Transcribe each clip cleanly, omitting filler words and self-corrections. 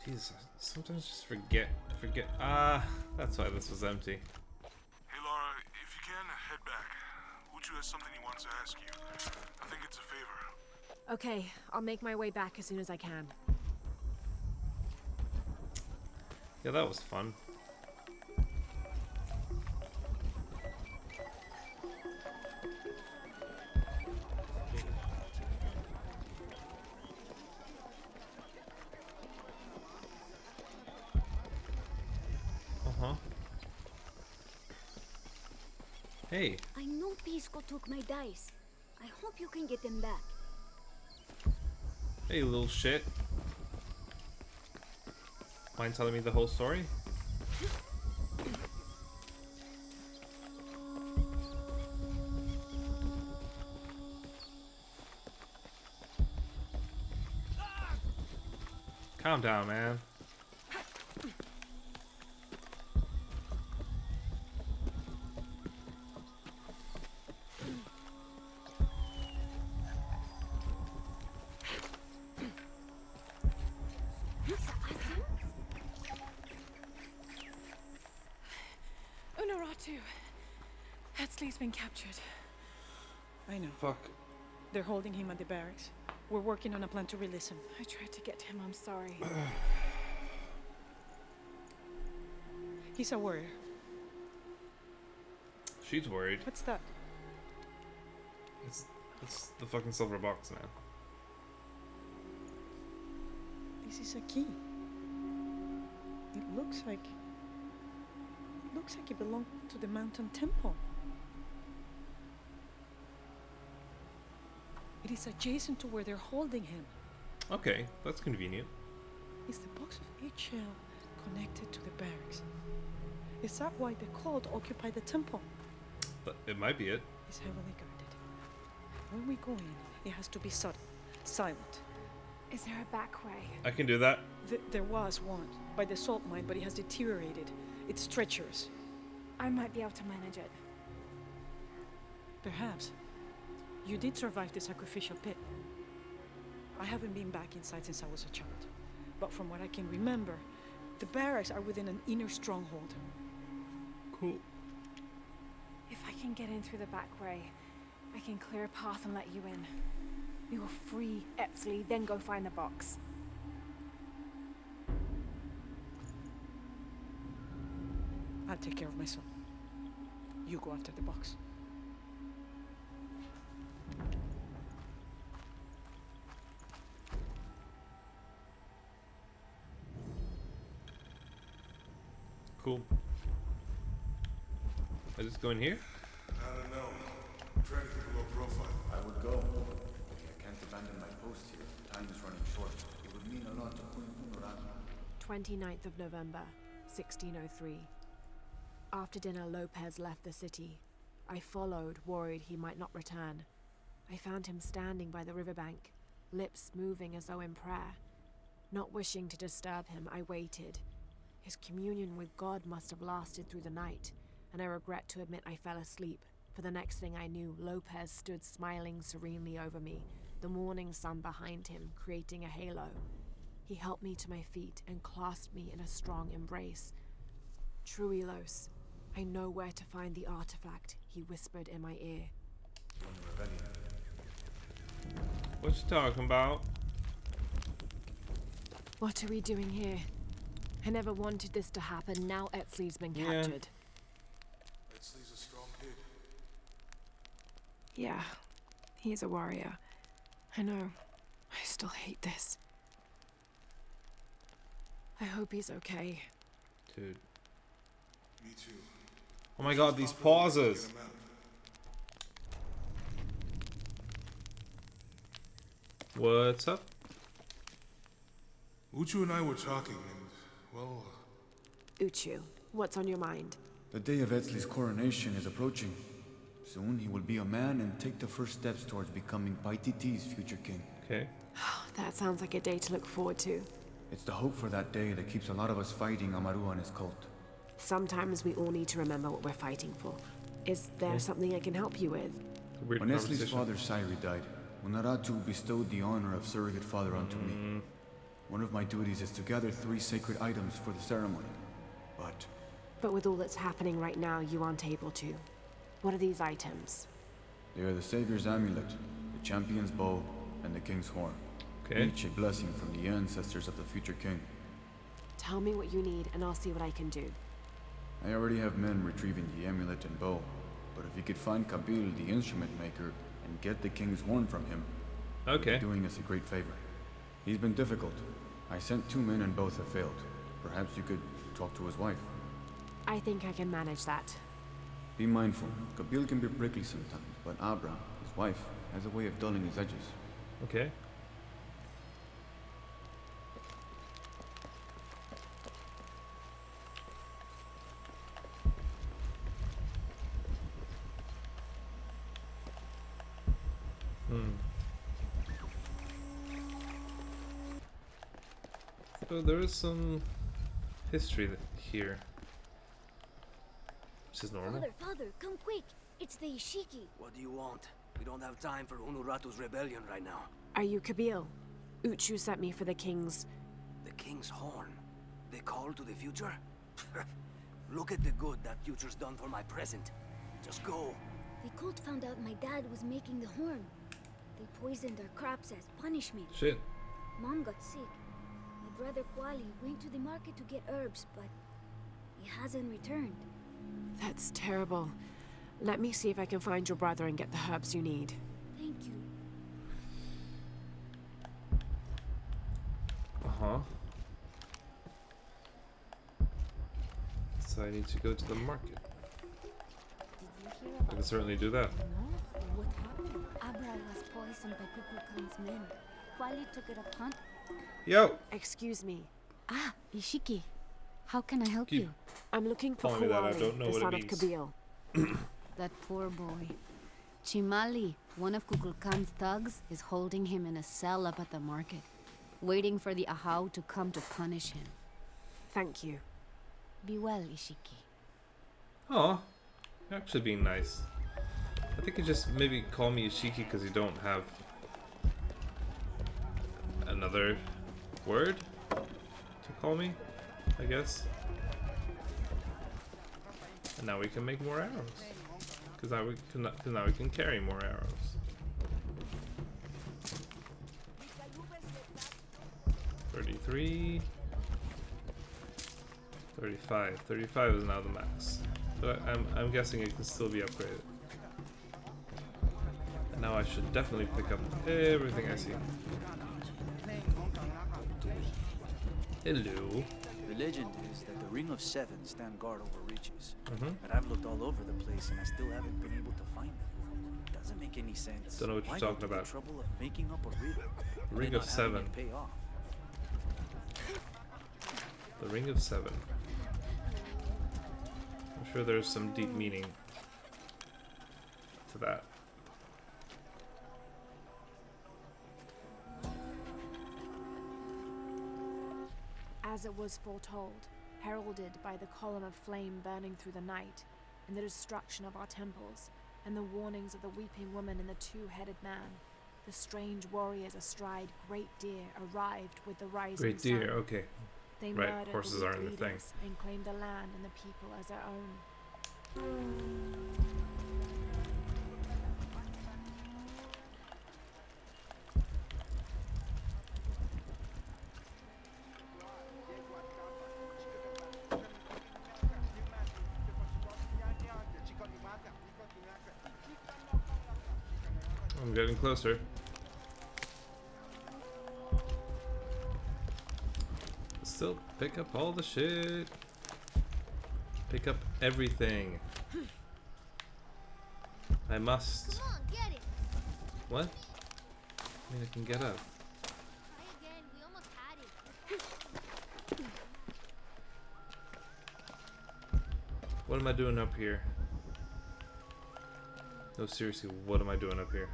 Jeez, I sometimes just forget. That's why this was empty. Hey Laura, if you can, head back. Uchu has something he wants to ask you. I think it's a favor. Okay, I'll make my way back as soon as I can. Yeah, that was fun. Hey. I know Pisco took my dice. I hope you can get them back. Hey, little shit. Mind telling me the whole story? Calm down, man. Unuratu. Hetzley's been captured. I know. Fuck. They're holding him at the barracks. We're working on a plan to release him. I tried to get him, I'm sorry. He's a warrior. She's worried. What's that? It's the fucking silver box, man. This is a key. It looks like it belonged to the mountain temple. It is adjacent to where they're holding him. Okay, that's convenient. Is the box of HL connected to the barracks? Is that why the cult occupied the temple? But it might be it. It's heavily guarded. When we go in, it has to be subtle, silent. Is there a back way? I can do that. There was one by the salt mine, but it has deteriorated. It's treacherous. I might be able to manage it. Perhaps. You did survive the sacrificial pit. I haven't been back inside since I was a child. But from what I can remember, the barracks are within an inner stronghold. Cool. If I can get in through the back way, I can clear a path and let you in. We will free Etzley, then go find the box. I'll take care of my son. You go after the box. Cool. I just go in here? I don't know. I'm trying to keep a low profile. I would go, but I can't abandon my post here. Time is running short. It would mean a lot to Queen Unuratu. 29th of November, 1603. After dinner, Lopez left the city. I followed, worried he might not return. I found him standing by the riverbank, lips moving as though in prayer. Not wishing to disturb him, I waited. His communion with God must have lasted through the night, and I regret to admit I fell asleep, for the next thing I knew, Lopez stood smiling serenely over me, the morning sun behind him, creating a halo. He helped me to my feet and clasped me in a strong embrace. Truilos, I know where to find the artifact, he whispered in my ear. What you talking about? What are we doing here? I never wanted this to happen. Now Etzley's been captured. Etzley's a strong kid. Yeah, he's a warrior. I know. I still hate this. I hope he's okay. Dude. Me too. Oh my god, these pauses! Get him out. What's up? Uchu and I were talking, and, well, Uchu, what's on your mind? The day of Etzley's coronation is approaching. Soon he will be a man and take the first steps towards becoming Paititi's future king. Okay. That sounds like a day to look forward to. It's the hope for that day that keeps a lot of us fighting Amaru and his cult. Sometimes we all need to remember what we're fighting for. Is there something I can help you with? Weird When Etzley's conversation. father Sairi died, Unuratu bestowed the honor of surrogate father onto me. One of my duties is to gather 3 sacred items for the ceremony. But with all that's happening right now, you aren't able to. What are these items? They are the Savior's amulet, the champion's bow, and the king's horn. Okay. Each a blessing from the ancestors of the future king. Tell me what you need, and I'll see what I can do. I already have men retrieving the amulet and bow, but if you could find Kabil, the instrument maker, and get the king's horn from him, Okay. you're doing us a great favor. He's been difficult. I sent 2 men and both have failed. Perhaps you could talk to his wife. I think I can manage that. Be mindful. Kabil can be prickly sometimes, but Abra, his wife, has a way of dulling his edges. Okay. So there is some history here. Which is normal. Father, come quick. It's the Ishiki. What do you want? We don't have time for Unuratu's rebellion right now. Are you Kabil? Uchu sent me for the king's... The king's horn. The call to the future? Look at the good that future's done for my present. Just go. The cult found out my dad was making the horn. They poisoned our crops as punishment. Shit. Mom got sick. My brother Kwali went to the market to get herbs, but he hasn't returned. That's terrible. Let me see if I can find your brother and get the herbs you need. Thank you. Uh-huh. So I need to go to the market. Did you hear I about can certainly do that. No? What happened? Abra was poisoned by Kukulkan's men. Kwali took it upon... Yo! Excuse me. Ah, Ishiki. How can I help Keep you? I'm looking for calling me that, I Kuwali, don't know the what it son of means. Kabil. That poor boy. Chimali, one of Kukulkan's thugs, is holding him in a cell up at the market, waiting for the Ahau to come to punish him. Thank you. Be well, Ishiki. Aw. You're actually being nice. I think you just maybe call me Ishiki because you don't have another word to call me, I guess. And now we can make more arrows. Because now we can carry more arrows. 33. 35. 35 is now the max. But I'm guessing it can still be upgraded. And now I should definitely pick up everything I see. Hello. The legend is that the Ring of Seven stand guard over riches. Mm-hmm. But I've looked all over the place and I still haven't been able to find them. Doesn't make any sense. Don't know what you're Why talking go to about. the trouble of making up a riddle and Ring then of not having Seven. it pay off? The Ring of Seven. I'm sure there's some deep meaning to that. As it was foretold, heralded by the column of flame burning through the night, and the destruction of our temples, and the warnings of the weeping woman and the two-headed man, the strange warriors astride Great Deer arrived with the rising Great Deer, sun. okay. They Right, murdered horses the aren't weak the thing. leaders and claimed the land and the people as their own. I'm getting closer. Still pick up all the shit. Pick up everything. I must. Come on, get it! What? I mean, I can get up. Try again, we almost had it. What am I doing up here? No, seriously, what am I doing up here?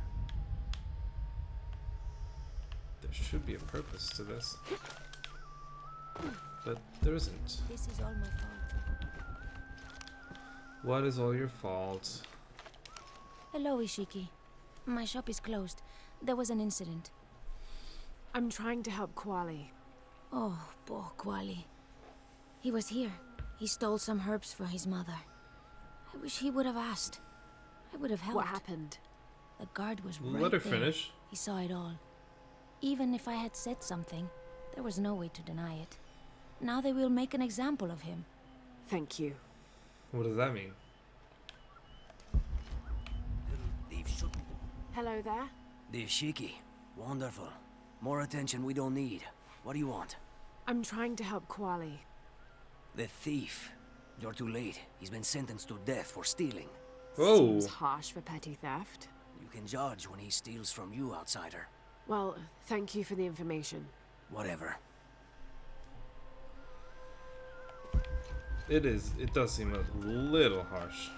There should be a purpose to this. But there isn't. This is all my fault. What is all your fault? Hello, Ishiki. My shop is closed. There was an incident. I'm trying to help Kwali. Oh, poor Quali. He was here. He stole some herbs for his mother. I wish he would have asked. I would have helped. What happened? The guard was right Let her there. finish. He saw it all. Even if I had said something, there was no way to deny it. Now they will make an example of him. Thank you. What does that mean? Thief should... Hello there. The Shiki. Wonderful. More attention we don't need. What do you want? I'm trying to help Quali. The thief. You're too late. He's been sentenced to death for stealing. Oh. Seems harsh for petty theft. You can judge when he steals from you, outsider. Well, thank you for the information. Whatever. It does seem a little harsh.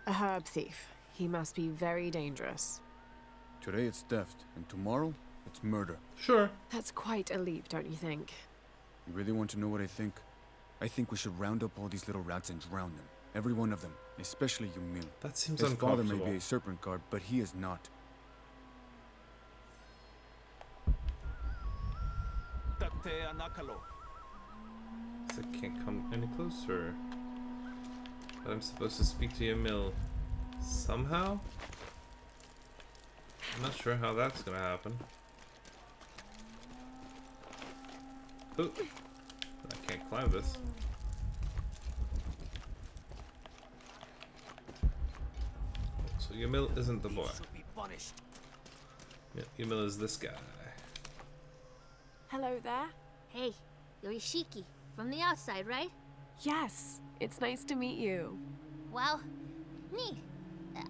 A herb thief. He must be very dangerous. Today it's theft, and tomorrow it's murder. Sure. That's quite a leap, don't you think? You really want to know what I think? I think we should round up all these little rats and drown them. Every one of them, especially Yumil. That seems His father may uncomfortable. be a serpent guard, but he is not. So I can't come any closer. But I'm supposed to speak to Yamil somehow? I'm not sure how that's gonna happen. Oh, I can't climb this. So Yamil isn't the boy. Should be punished. Yeah, Yamil is this guy. Hello there. Hey, you're Ishiki. From the outside, right? Yes, it's nice to meet you. Well, neat.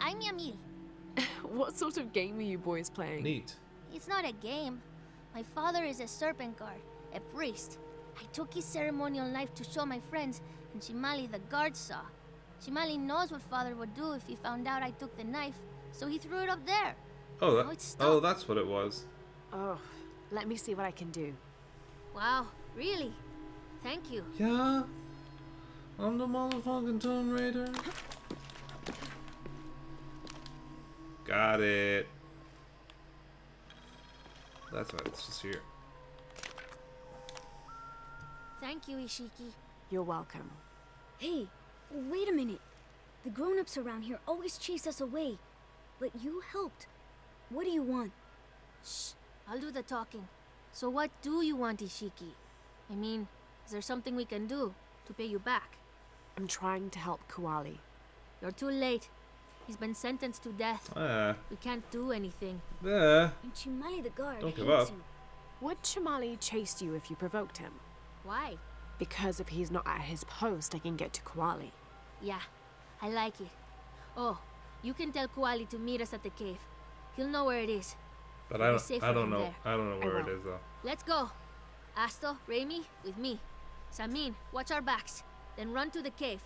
I'm Yamil. What sort of game are you boys playing? Neat. It's not a game. My father is a serpent guard, a priest. I took his ceremonial knife to show my friends, and Shimali the guard saw. Shimali knows what father would do if he found out I took the knife, so he threw it up there. Oh, Now it's that, stuck. oh, that's what it was. Oh, let me see what I can do. Wow, really? Thank you. Yeah, I'm the motherfucking Tomb Raider. Got it. That's why it's just here. Thank you, Ishiki. You're welcome. Hey, wait a minute. The grown-ups around here always chase us away. But you helped. What do you want? Shh, I'll do the talking. So what do you want, Ishiki? I mean, is there something we can do to pay you back? I'm trying to help Kuali. You're too late. He's been sentenced to death. We can't do anything. And Chimali the guard Don't give hates up. you. Would Chimali chase you if you provoked him? Why? Because if he's not at his post, I can get to Kuali. Yeah, I like it. Oh, you can tell Kuali to meet us at the cave. He'll know where it is. But It'll be safe I for don't him know. there. I don't know where it will. is though. Let's go. Asto, Raimi, with me. Samin, watch our backs. Then run to the cave.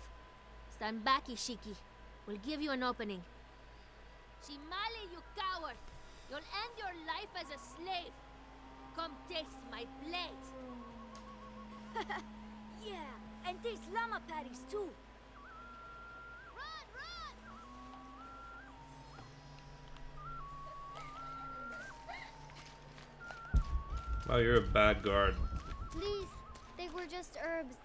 Stand back, Ishiki. We'll give you an opening. Shimali, you coward! You'll end your life as a slave. Come taste my blade. Yeah, and there's llama patties too. Run, run! Wow, you're a bad guard. Please, they were just herbs.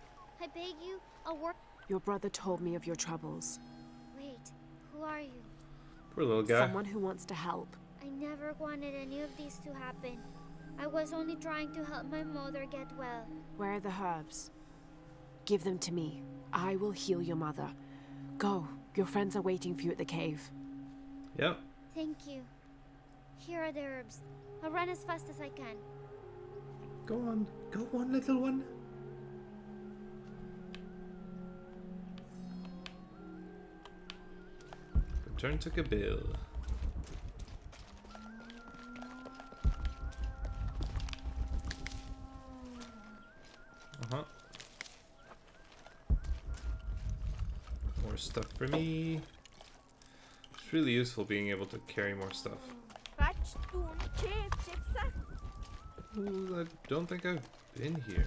I beg you, I'll work. Your brother told me of your troubles. Wait, who are you? Poor little guy. Someone who wants to help. I never wanted any of these to happen. I was only trying to help my mother get well. Where are the herbs? Give them to me. I will heal your mother. Go. Your friends are waiting for you at the cave. Yep. Thank you. Here are the herbs. I'll run as fast as I can. Go on, little one. Return to Kabil. More stuff for me. It's really useful being able to carry more stuff. Ooh, I don't think I've been here.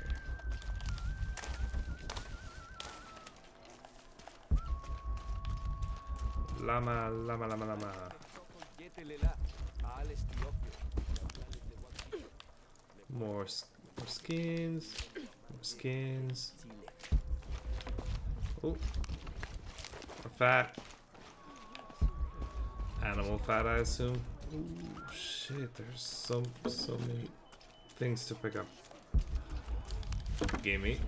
Lama. More skins. More skins. Oh. More fat. Animal fat, I assume. Ooh, shit, there's so many things to pick up. Game meat.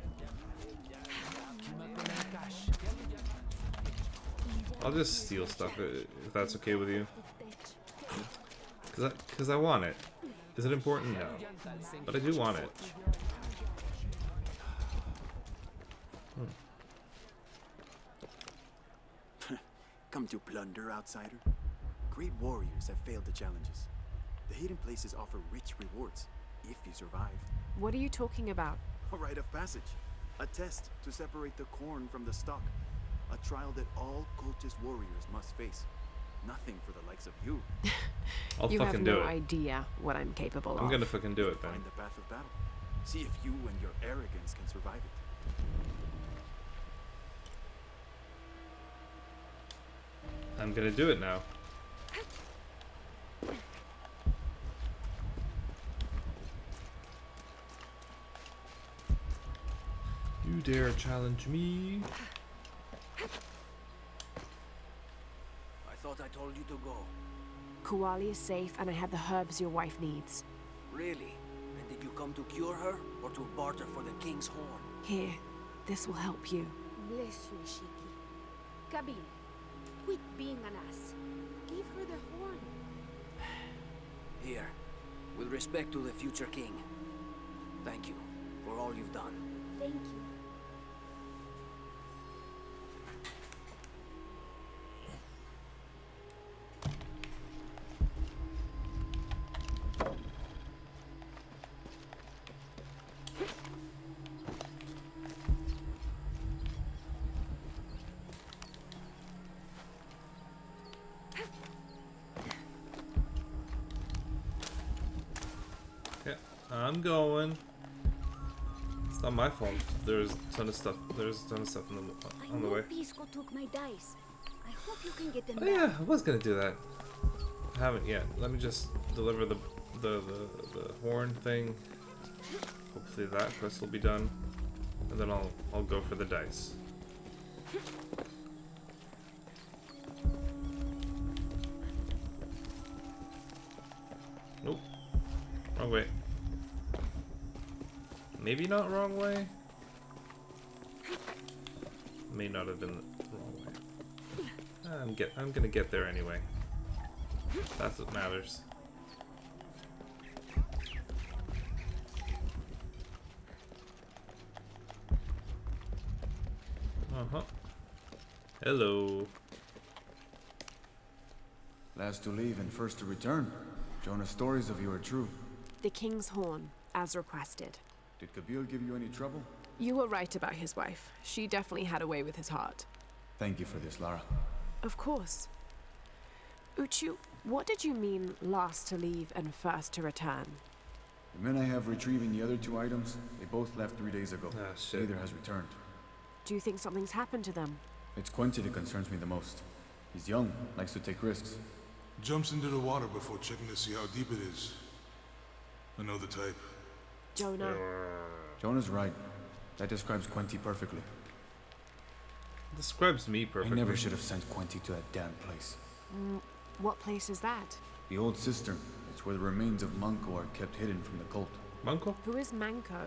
I'll just steal stuff if that's okay with you. Cause I want it. Is it important? No. But I do want it. Come to plunder, outsider? Great warriors have failed the challenges. The hidden places offer rich rewards, if you survive. What are you talking about? A rite of passage. A test to separate the corn from the stalk. A trial that all cultist warriors must face. Nothing for the likes of you. I'll You have fucking do no it. idea what I'm capable of. I'm gonna fucking do it, then. Find the path of battle. See if you and your arrogance can survive it. I'm gonna do it now. You dare challenge me? I thought I told you to go. Kuali is safe and I have the herbs your wife needs. Really? And did you come to cure her, or to barter for the king's horn? Here, this will help you. Bless you, Shiki. Kabil, quit being an ass. Give her the horn. Here, with respect to the future king. Thank you for all you've done. Thank you. Yeah, I'm going. It's not my fault. There's a ton of stuff. There's a ton of stuff on the way. Pisco took my dice. I hope you can get them Oh back. yeah, I was gonna do that. I haven't yet. Let me just deliver the horn thing. Hopefully that quest will be done, and then I'll go for the dice. Nope. Wrong way. Maybe not wrong way. May not have been the wrong way. I'm gonna get there anyway. That's what matters. Uh-huh. Hello. Last to leave and first to return. Jonah's stories of you are true. The King's Horn, as requested. Did Kabil give you any trouble? You were right about his wife. She definitely had a way with his heart. Thank you for this, Lara. Of course. Uchu, what did you mean last to leave and first to return? The men I have retrieving the other two items, they both left 3 days ago. Ah, shit. Neither has returned. Do you think something's happened to them? It's Quinty that concerns me the most. He's young, likes to take risks. Jumps into the water before checking to see how deep it is. I know the type. Jonah. Jonah's right. That describes Quinty perfectly. Describes me perfectly. I never should have sent Quinty to that damn place. What place is that? The old cistern. It's where the remains of Manco are kept hidden from the cult. Manco? Who is Manco?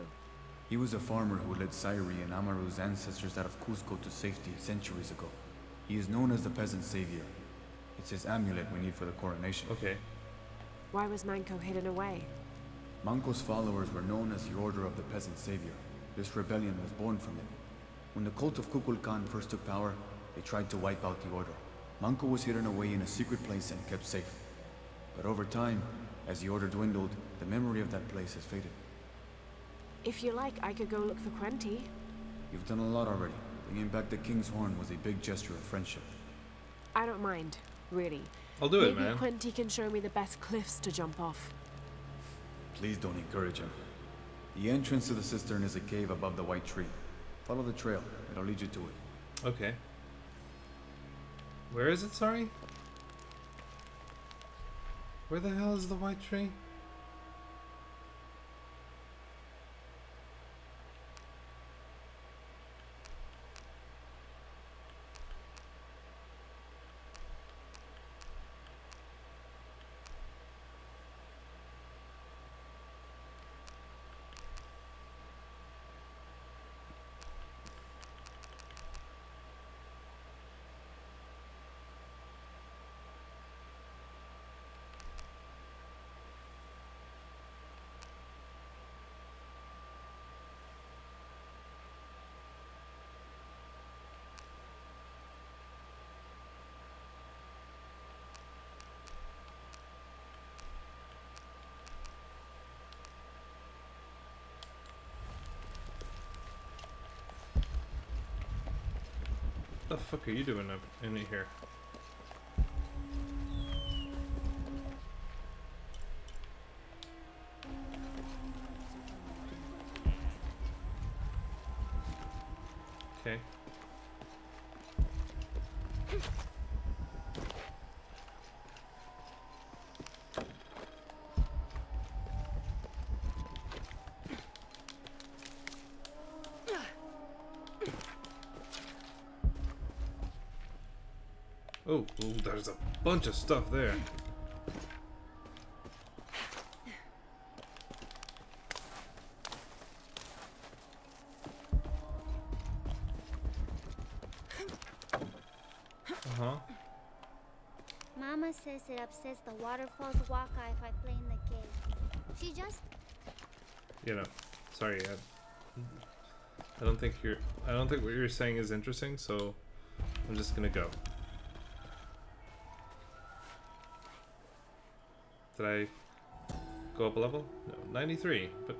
He was a farmer who led Sairi and Amaru's ancestors out of Cusco to safety centuries ago. He is known as the peasant savior. It's his amulet we need for the coronation. Okay. Why was Manco hidden away? Manco's followers were known as the Order of the Peasant Savior. This rebellion was born from it. When the cult of Kukulkan first took power, they tried to wipe out the order. Manco was hidden away in a secret place and kept safe. But over time, as the order dwindled, the memory of that place has faded. If you like, I could go look for Quenty. You've done a lot already. Bringing back the King's Horn was a big gesture of friendship. I don't mind, really. I'll do it, Maybe man. Quenty can show me the best cliffs to jump off. Please don't encourage him. The entrance to the cistern is a cave above the white tree. Follow the trail. It'll lead you to it. Okay. Where is it, sorry? Where the hell is the white tree? fuck are you doing up in here? Okay. Oh, there's a bunch of stuff there. Uh-huh. Mama says it upsets the waterfall's waka if I play in the cave. She just... You know, sorry, I don't think what you're saying is interesting, so I'm just gonna go. Did I go up a level? No, 93, but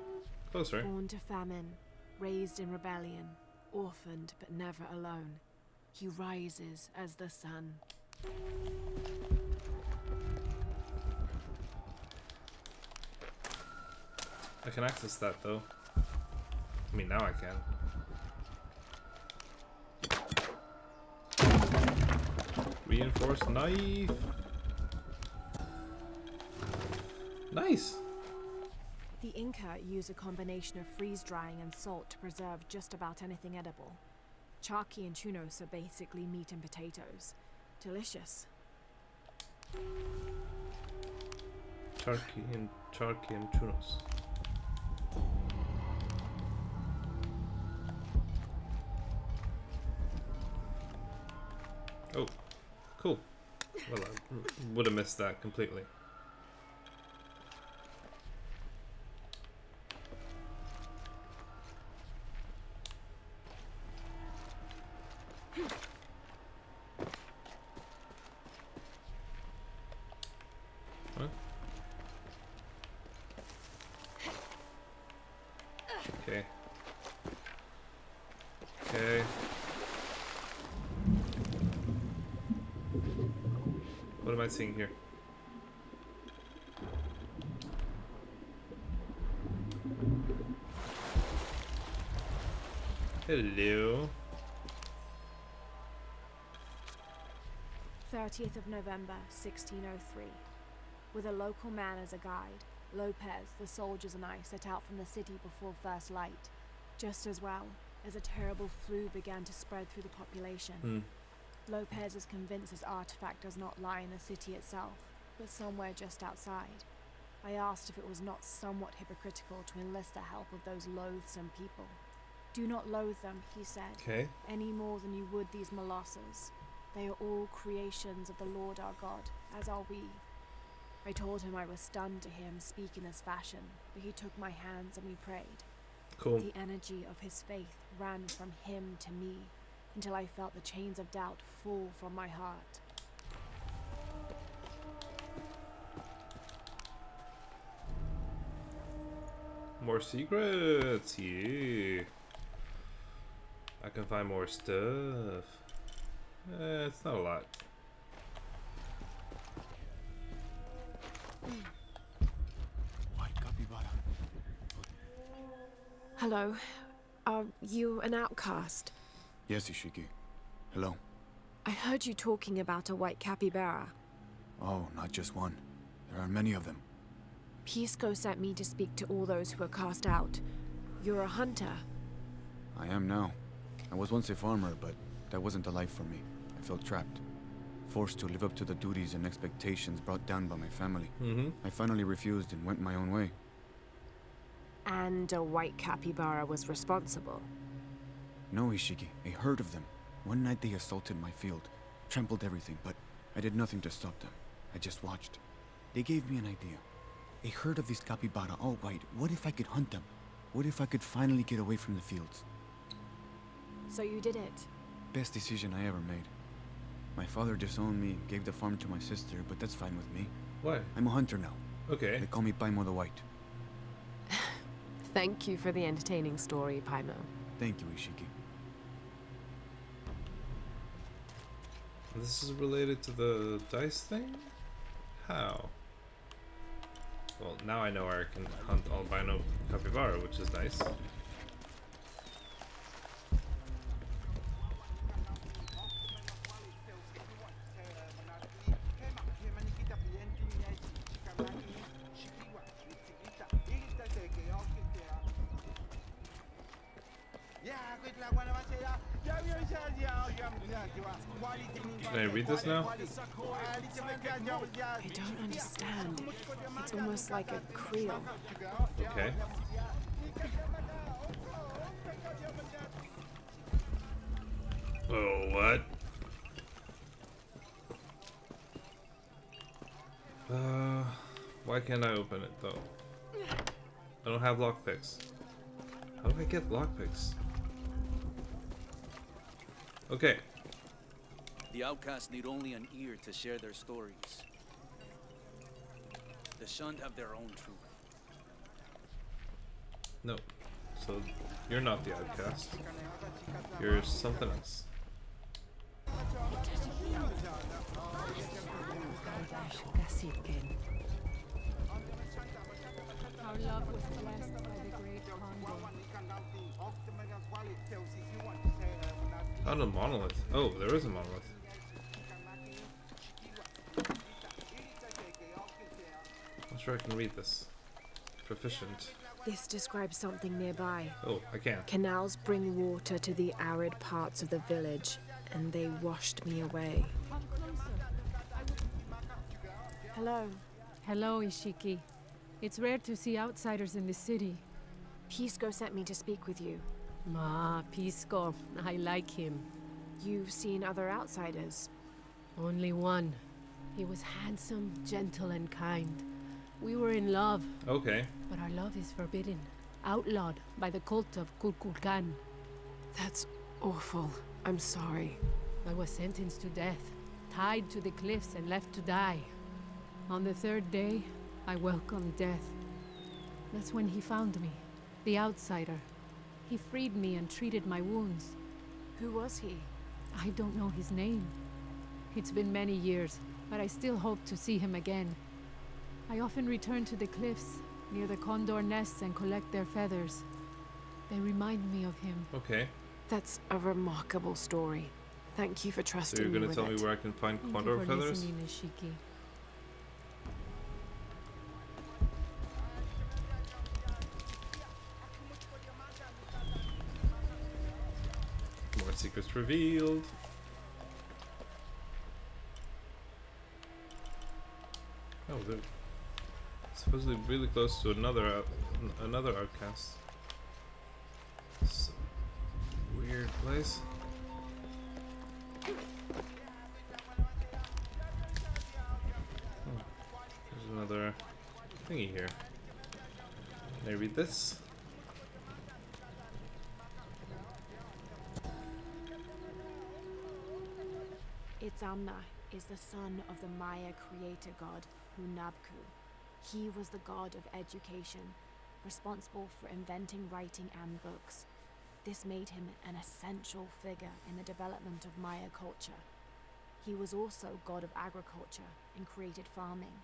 closer. Born to famine, raised in rebellion, orphaned but never alone, he rises as the sun. I can access that though. I mean, now I can. Reinforced knife. Nice. The Inca use a combination of freeze drying and salt to preserve just about anything edible. Charqui and chunos are basically meat and potatoes. Delicious. Charqui and chunos. Oh, cool. Well, I would have missed that completely. Huh? Okay. Okay. What am I seeing here? Hello. 30th of November, 1603. With a local man as a guide, Lopez, the soldiers and I set out from the city before first light. Just as well, as a terrible flu began to spread through the population. Lopez is convinced his artifact does not lie in the city itself, but somewhere just outside. I asked if it was not somewhat hypocritical to enlist the help of those loathsome people. Do not loathe them, he said, any more than you would these molosses. They are all creations of the Lord our God, as are we. I told him I was stunned to hear him speak in this fashion, but he took my hands and we prayed. Cool. The energy of his faith ran from him to me, until I felt the chains of doubt fall from my heart. More secrets, yeah. I can find more stuff. It's not a lot. White capybara. Hello. Are you an outcast? Yes, Ishiki. Hello. I heard you talking about a white capybara. Oh, not just one. There are many of them. Pisco sent me to speak to all those who were cast out. You're a hunter. I am now. I was once a farmer, but that wasn't the life for me. I felt trapped. Forced to live up to the duties and expectations brought down by my family. I finally refused and went my own way. And a white capybara was responsible? No, Ishiki. A herd of them. One night they assaulted my field, trampled everything, but I did nothing to stop them. I just watched. They gave me an idea. A herd of these capybara, all white. What if I could hunt them? What if I could finally get away from the fields? So you did it? Best decision I ever made. My father disowned me, gave the farm to my sister, but that's fine with me. Why? I'm a hunter now. Okay. They call me Paimo the White. Thank you for the entertaining story, Paimo. Thank you, Ishiki. This is related to the dice thing? How? Well, now I know where I can hunt albino capybara, which is nice. Can I read this now? I don't understand. It's almost like a Creole. Okay. Oh, what? Why can't I open it though? I don't have lockpicks. How do I get lockpicks? Okay. The outcasts need only an ear to share their stories. The shunned have their own truth. No. So you're not the outcast. You're something else. Our love was blessed by the great Condor. Found a monolith. Oh, there is a monolith. I'm sure I can read this. Proficient. This describes something nearby. Oh, I can. Canals bring water to the arid parts of the village, and they washed me away. Come closer. Hello. Hello, Ishiki. It's rare to see outsiders in the city. Pisco sent me to speak with you. Ah, Pisco. I like him. You've seen other outsiders? Only one. He was handsome, gentle, and kind. We were in love. Okay. But our love is forbidden. Outlawed by the cult of Kukulkan. That's awful. I'm sorry. I was sentenced to death, tied to the cliffs and left to die. On the third day, I welcomed death. That's when he found me, the outsider. He freed me and treated my wounds. Who was he? I don't know his name. It's been many years, but I still hope to see him again. I often return to the cliffs, near the condor nests, and collect their feathers. They remind me of him. Okay. That's a remarkable story. Thank you for So trusting you're me gonna with tell it. me where I can find Thank condor you for feathers? listening, Ishiki. More secrets revealed. Oh, they're supposedly really close to another outcast. It's a weird place. Oh, there's another thingy here. Can I read this? Itzamna is the son of the Maya creator god, Hunabku. He was the god of education, responsible for inventing writing and books. This made him an essential figure in the development of Maya culture. He was also god of agriculture and created farming.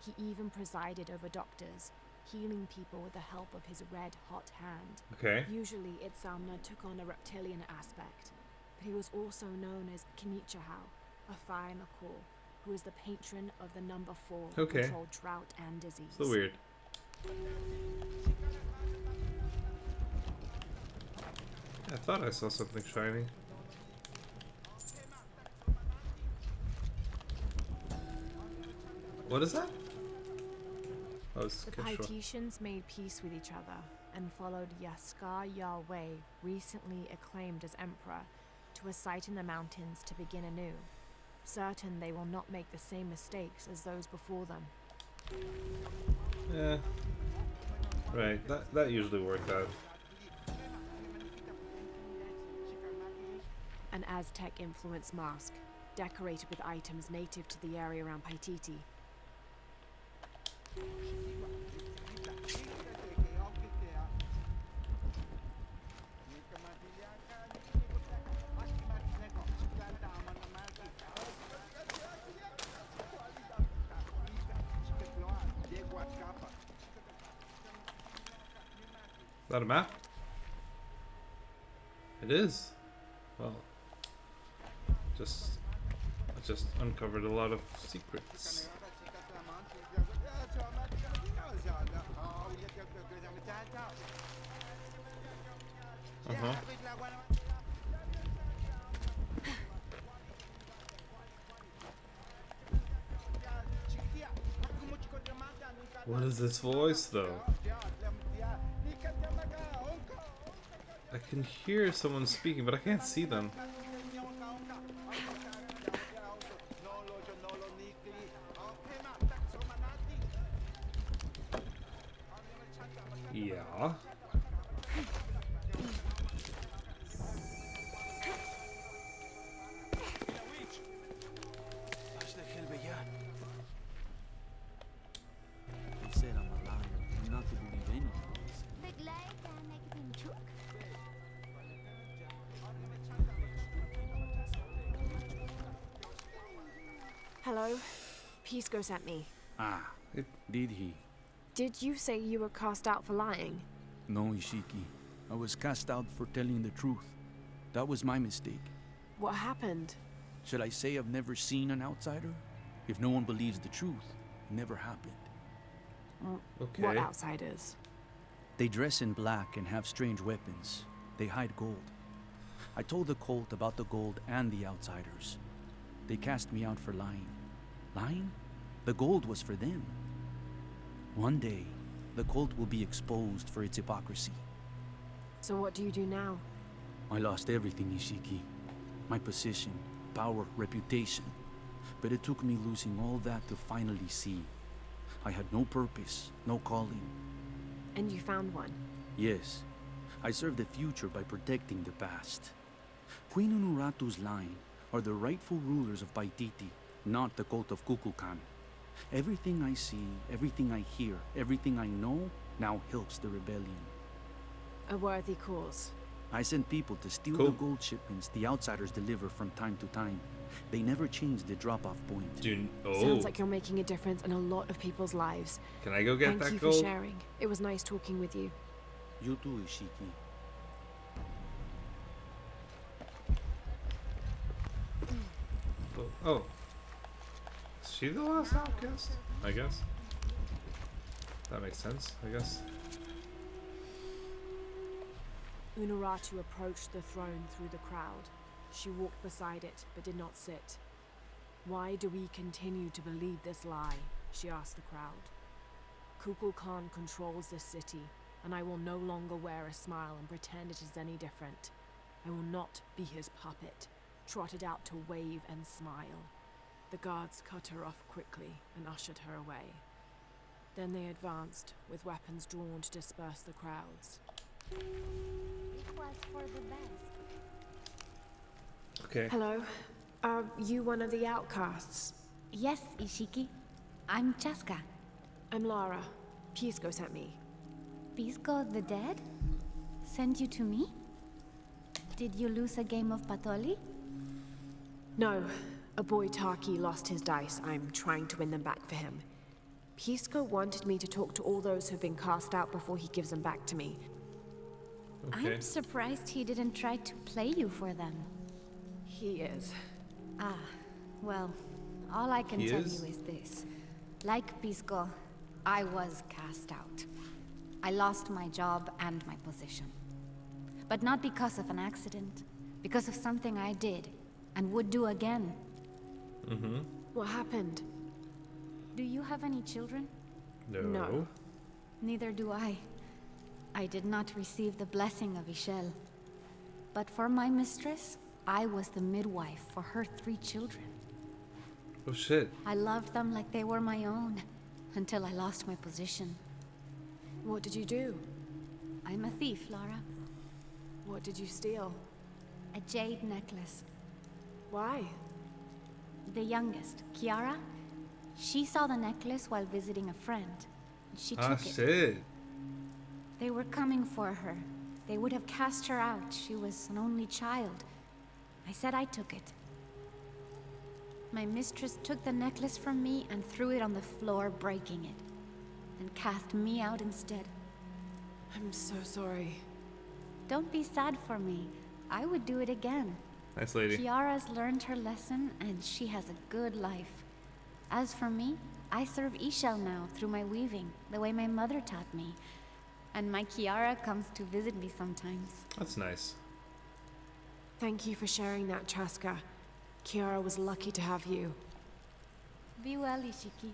He even presided over doctors, healing people with the help of his red-hot hand. Okay. Usually, Itzamna took on a reptilian aspect, but he was also known as Kinichahau, a fire Makor, who is the patron of the number 4 who Okay. controlled drought and disease. So weird. I thought I saw something shining. What is that? Oh, it's The Kishra. Paititians made peace with each other and followed Yaskar Yahweh, recently acclaimed as emperor, to a site in the mountains to begin anew, certain they will not make the same mistakes as those before them. Yeah. Right, that usually worked out. An Aztec-influenced mask, decorated with items native to the area around Paititi. that a map? It is. Well, I just uncovered a lot of secrets. Uh-huh. What is this voice, though? I can hear someone speaking, but I can't see them. Yeah. He said I'm a liar, and not to believe anything. Hello? Pisco sent me. Ah, did he? Did you say you were cast out for lying? No, Ishiki. I was cast out for telling the truth. That was my mistake. What happened? Should I say I've never seen an outsider? If no one believes the truth, it never happened. Okay. What outsiders? They dress in black and have strange weapons. They hide gold. I told the cult about the gold and the outsiders. They cast me out for lying. Lying? The gold was for them. One day, the cult will be exposed for its hypocrisy. So what do you do now? I lost everything, Ishiki. My position, power, reputation. But it took me losing all that to finally see. I had no purpose, no calling. And you found one? Yes. I serve the future by protecting the past. Queen Unuratu's line are the rightful rulers of Paititi, not the cult of Kukulkan. Everything I see, everything I hear, everything I know now helps the rebellion. A worthy cause. I send people to steal the gold shipments the outsiders deliver from time to time. They never change the drop-off point. Dude, Sounds like you're making a difference in a lot of people's lives. Can I go get that gold? Thank you for sharing. It was nice talking with you. You too, Ishiki. Oh. Is she the last outcast? I guess. That makes sense, I guess. Unuratu approached the throne through the crowd. She walked beside it, but did not sit. Why do we continue to believe this lie? She asked the crowd. Kukulkan controls this city, and I will no longer wear a smile and pretend it is any different. I will not be his puppet, trotted out to wave and smile. The guards cut her off quickly and ushered her away. Then they advanced, with weapons drawn to disperse the crowds. It was for the best. Okay. Hello. Are you one of the outcasts? Yes, Ishiki. I'm Chaska. I'm Lara. Pisco sent me. Pisco the dead? Sent you to me? Did you lose a game of Patoli? No. A boy Taki lost his dice. I'm trying to win them back for him. Pisco wanted me to talk to all those who've been cast out before he gives them back to me. Okay. I'm surprised he didn't try to play you for them. He is. Ah, well, all I can tell you is this. Like Pisco, I was cast out. I lost my job and my position. But not because of an accident, because of something I did and would do again. Mm-hmm. What happened? Do you have any children? No. Neither do I. I did not receive the blessing of Ishel. But for my mistress, I was the midwife for her 3 children. Oh shit. I loved them like they were my own, until I lost my position. What did you do? I'm a thief, Lara. What did you steal? A jade necklace. Why? The youngest, Kiara, she saw the necklace while visiting a friend. She took it. Shit. They were coming for her. They would have cast her out. She was an only child. I said I took it. My mistress took the necklace from me and threw it on the floor, breaking it. And cast me out instead. I'm so sorry. Don't be sad for me. I would do it again. Nice lady. Kiara's learned her lesson, and she has a good life. As for me, I serve Ishel now through my weaving, the way my mother taught me. And my Kiara comes to visit me sometimes. That's nice. Thank you for sharing that, Traska. Kiara was lucky to have you. Be well, Ishiki.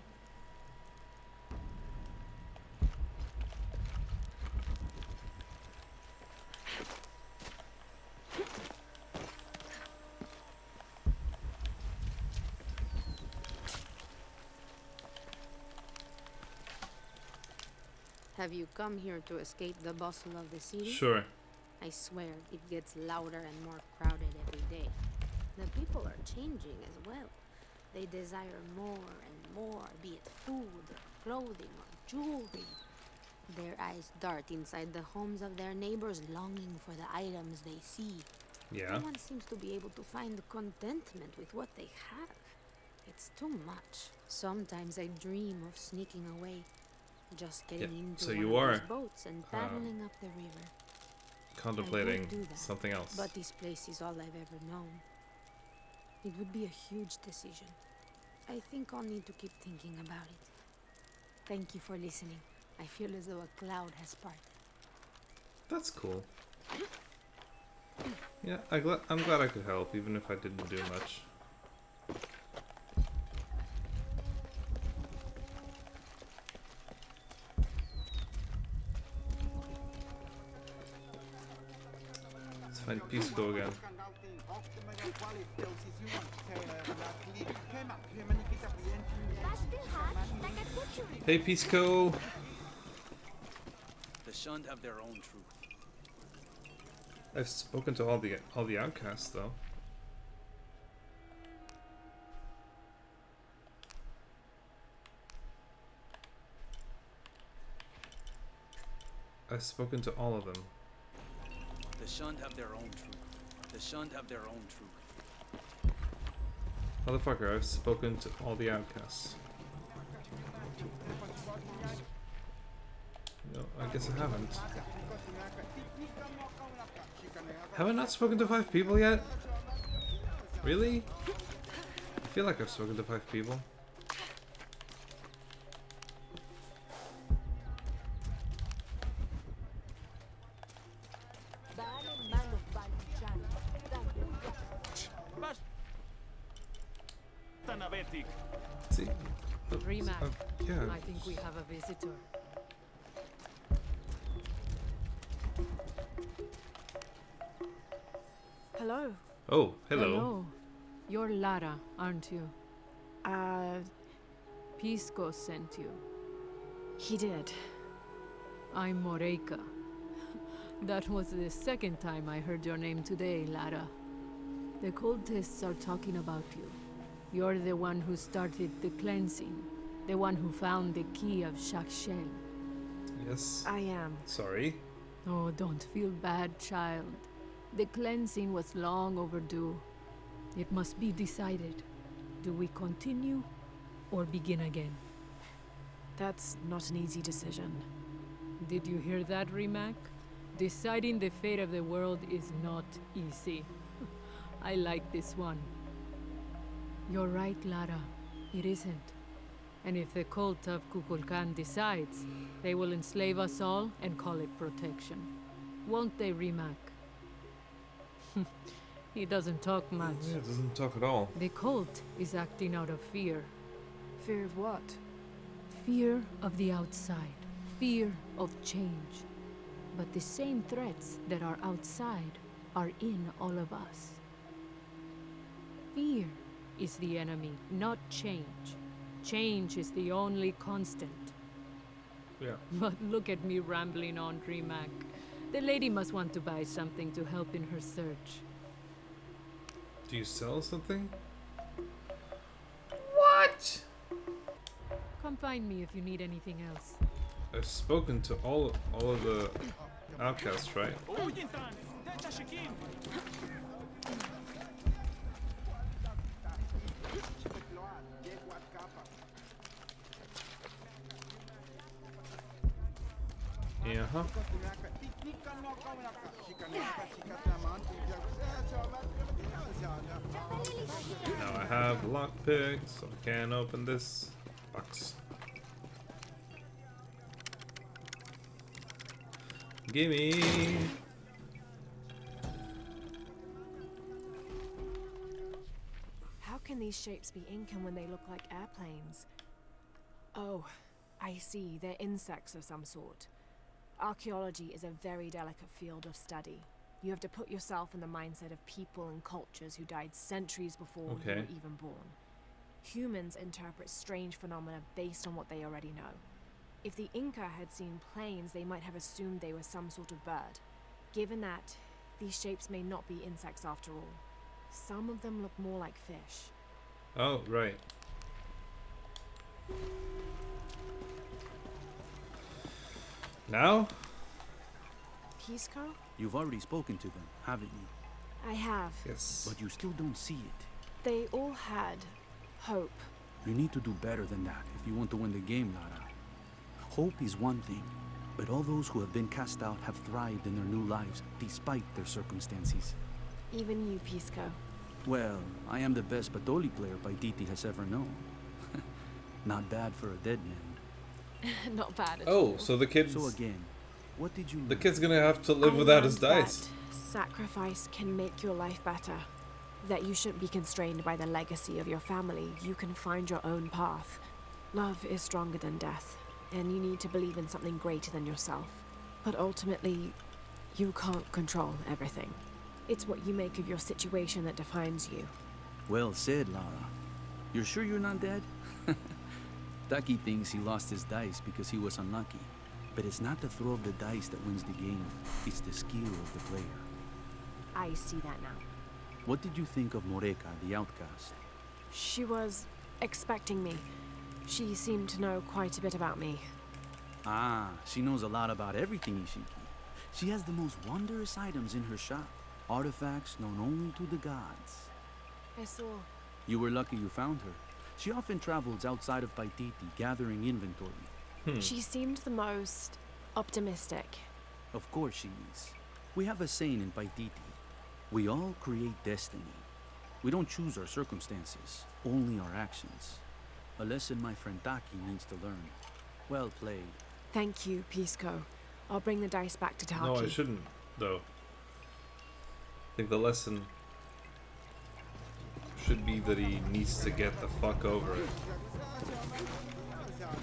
Have you come here to escape the bustle of the city? Sure. I swear, it gets louder and more crowded every day. The people are changing as well. They desire more and more, be it food, or clothing, or jewelry. Their eyes dart inside the homes of their neighbors, longing for the items they see. Yeah. No one seems to be able to find contentment with what they have. It's too much. Sometimes I dream of sneaking away, just getting into so one you of are, those boats and paddling up the river. Contemplating I would do that, something else. But this place is all I've ever known. It would be a huge decision. I think I'll need to keep thinking about it. Thank you for listening. I feel as though a cloud has parted. That's cool. Yeah, I'm glad I could help, even if I didn't do much. Let's find Pisco again. Hey, Pisco! The shunned have their own truth. I've spoken to all the outcasts, though. I've spoken to all of them. The shunned have their own truth. The shunned have their own truth. Motherfucker, I've spoken to all the outcasts. No, I guess I haven't. Have I not spoken to 5 people yet? Really? I feel like I've spoken to 5 people. See? Rimac, yeah. I think we have a visitor. Hello. Oh, hello. Hello. You're Lara, aren't you? Pisco sent you. He did. I'm Moreika. That was the second time I heard your name today, Lara. The cultists are talking about you. You're the one who started the cleansing. The one who found the key of Shakshel. Yes. I am. Sorry. Oh, don't feel bad, child. The cleansing was long overdue. It must be decided. Do we continue or begin again? That's not an easy decision. Did you hear that, Rimac? Deciding the fate of the world is not easy. I like this one. You're right, Lara. It isn't. And if the cult of Kukulkan decides, they will enslave us all and call it protection. Won't they, Rimac? He doesn't talk much. Yeah, doesn't talk at all. The cult is acting out of fear. Fear of what? Fear of the outside. Fear of change. But the same threats that are outside are in all of us. Fear is the enemy, not change. Change is the only constant. Yeah. But look at me rambling on, Rimac. The lady must want to buy something to help in her search. Do you sell something? What? Come find me if you need anything else. I've spoken to all of the outcasts, right? Yeah, huh? Now I have lockpick, so I can open this box. Gimme! How can these shapes be Incan when they look like airplanes? Oh, I see. They're insects of some sort. Archaeology is a very delicate field of study. You have to put yourself in the mindset of people and cultures who died centuries before you were even born. Humans interpret strange phenomena based on what they already know. If the Inca had seen planes, they might have assumed they were some sort of bird. Given that, these shapes may not be insects after all. Some of them look more like fish. Oh, right. Now? Pisco? You've already spoken to them, haven't you? I have. Yes. But you still don't see it. They all had hope. You need to do better than that if you want to win the game, Lara. Hope is one thing, but all those who have been cast out have thrived in their new lives despite their circumstances. Even you, Pisco. Well, I am the best Batoli player Paititi has ever known. Not bad for a dead man. Not bad at all. Oh, so the kid's... So again, what did you... The kid's gonna have to live I without his learned dice. that sacrifice can make your life better. That you shouldn't be constrained by the legacy of your family. You can find your own path. Love is stronger than death, and you need to believe in something greater than yourself. But ultimately, you can't control everything. It's what you make of your situation that defines you. Well said, Lara. You're sure you're not dead? Taki thinks he lost his dice because he was unlucky. But it's not the throw of the dice that wins the game. It's the skill of the player. I see that now. What did you think of Moreka, the outcast? She was expecting me. She seemed to know quite a bit about me. Ah, she knows a lot about everything, Ishiki. She has the most wondrous items in her shop. Artifacts known only to the gods. I saw. You were lucky you found her. She often travels outside of Paititi, gathering inventory. She seemed the most optimistic. Of course she is. We have a saying in Paititi. We all create destiny. We don't choose our circumstances, only our actions. A lesson my friend Taki needs to learn. Well played. Thank you, Pisco. I'll bring the dice back to Taki. No, I shouldn't, though. I think the lesson should be that he needs to get the fuck over it.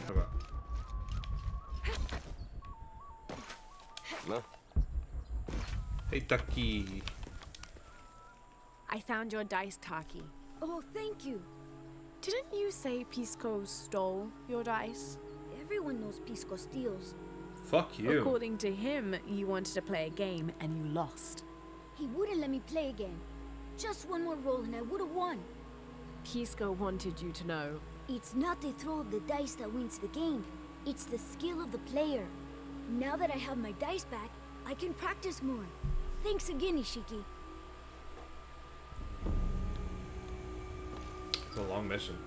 How about? No. Hey, Taki. I found your dice, Taki. Oh, thank you. Didn't you say Pisco stole your dice? Everyone knows Pisco steals. Fuck you. According to him, you wanted to play a game and you lost. He wouldn't let me play again. Just one more roll and I would have won. Pisco wanted you to know. It's not the throw of the dice that wins the game. It's the skill of the player. Now that I have my dice back, I can practice more. Thanks again, Ishiki. It's a long mission.